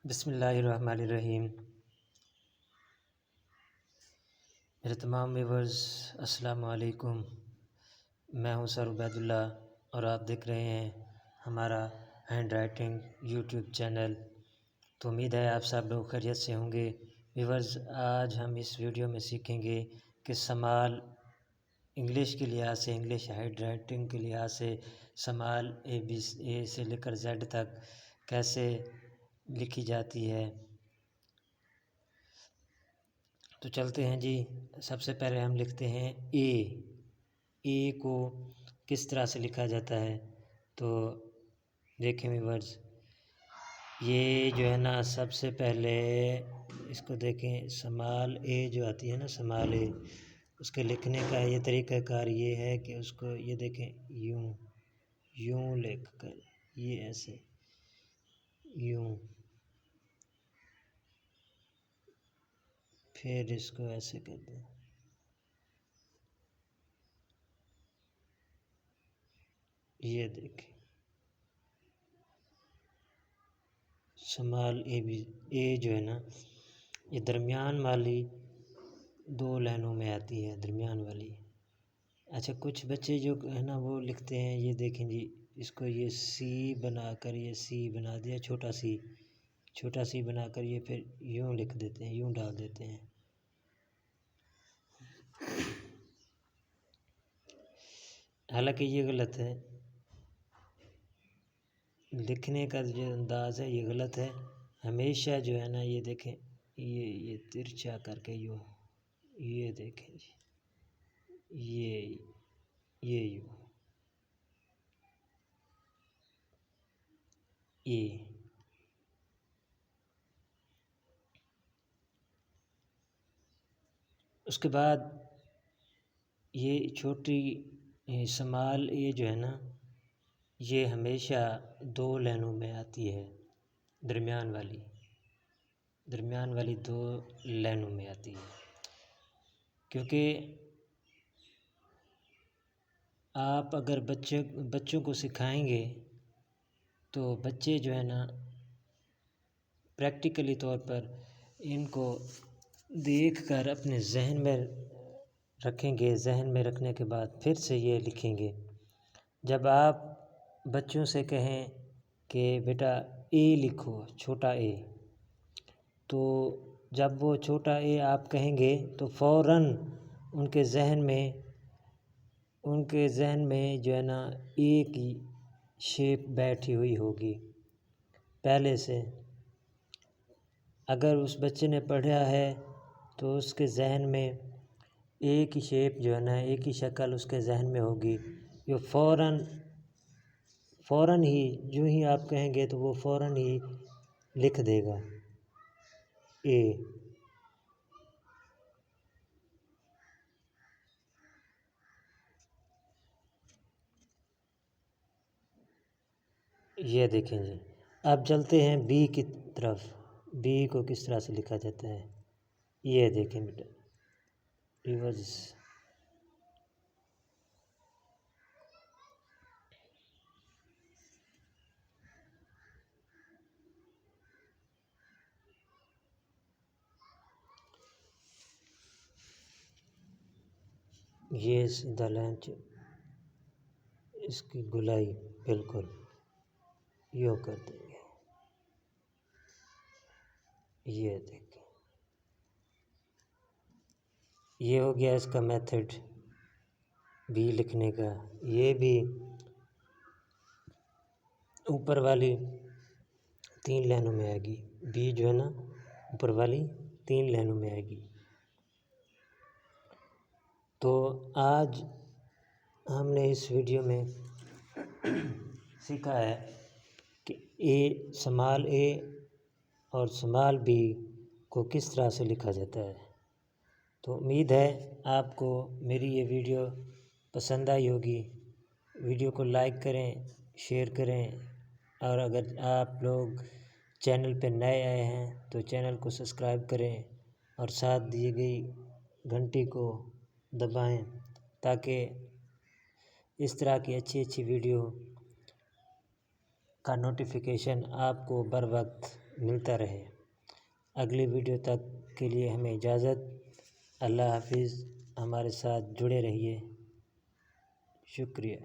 बिस्मिल्लाहिर्रहमानिर्रहीम। मेरे तमाम व्यूवर्स अस्सलाम वालेकुम। मैं हूं सर उबैदुल्ला और आप देख रहे हैं हमारा हैंड राइटिंग यूट्यूब चैनल। तो उम्मीद है आप सब लोग खैरियत से होंगे। व्यूवर्स, आज हम इस वीडियो में सीखेंगे कि समाल इंग्लिश के लिहाज से, इंग्लिश हैंड राइटिंग के लिहाज से समाल ए से लेकर जेड तक कैसे लिखी जाती है। तो चलते हैं जी। सबसे पहले हम लिखते हैं ए को किस तरह से लिखा जाता है। तो देखें व्यूअर्स, ये जो है ना, सबसे पहले इसको देखें। समाल ए जो आती है ना, समाल ए, उसके लिखने का ये तरीक़ाकार ये है कि उसको ये देखें, यूं लिख कर, ये ऐसे यूं, फिर इसको ऐसे कर दें, ये देखें समाल ए जो है ना, ये दरमियान वाली दो लाइनों में आती है, दरमियान वाली। अच्छा, कुछ बच्चे जो है ना वो लिखते हैं, ये देखें जी, इसको ये सी बनाकर, ये सी बना दिया, छोटा सी बनाकर ये फिर यूं लिख देते हैं, यूं डाल देते हैं। हालांकि ये गलत है, लिखने का जो अंदाज़ है ये गलत है। हमेशा जो है ना, ये देखें, ये तिरछा करके यूं, ये देखें जी, ये यूं, ये उसके बाद ये छोटी समाल ये जो है ना, ये हमेशा दो लाइनों में आती है, दरमियान वाली दो लाइनों में आती है। क्योंकि आप अगर बच्चों को सिखाएंगे तो बच्चे जो है ना प्रैक्टिकली तौर पर इनको देखकर अपने जहन में रखेंगे। जहन में रखने के बाद फिर से ये लिखेंगे। जब आप बच्चों से कहें कि बेटा ए लिखो, छोटा ए, तो जब वो छोटा ए आप कहेंगे तो फ़ौरन उनके जहन में जो है ना ए की शेप बैठी हुई होगी पहले से। अगर उस बच्चे ने पढ़ा है तो उसके जहन में ए की शेप जो है ना, ए की शक्ल उसके जहन में होगी। ये फ़ौरन ही, जो ही आप कहेंगे तो वो फ़ौरन ही लिख देगा ए। ये देखें जी। अब चलते हैं बी की तरफ। बी को किस तरह से लिखा जाता है, ये देखें बेटा, रिवर्स। ये सीधा लाइन, इसकी गुलाई बिल्कुल यो कर देंगे। ये देखें, ये हो गया इसका मेथड बी लिखने का। ये भी ऊपर वाली 3 लाइनों में आएगी। बी जो है ना, ऊपर वाली 3 लाइनों में आएगी। तो आज हमने इस वीडियो में सीखा है कि समाल ए और समाल बी को किस तरह से लिखा जाता है। तो उम्मीद है आपको मेरी ये वीडियो पसंद आई होगी। वीडियो को लाइक करें, शेयर करें, और अगर आप लोग चैनल पर नए आए हैं तो चैनल को सब्सक्राइब करें और साथ दी गई घंटी को दबाएं, ताकि इस तरह की अच्छी वीडियो का नोटिफिकेशन आपको बर वक्त मिलता रहे। अगली वीडियो तक के लिए हमें इजाज़त। अल्लाह हाफिज़। हमारे साथ जुड़े रहिए। शुक्रिया।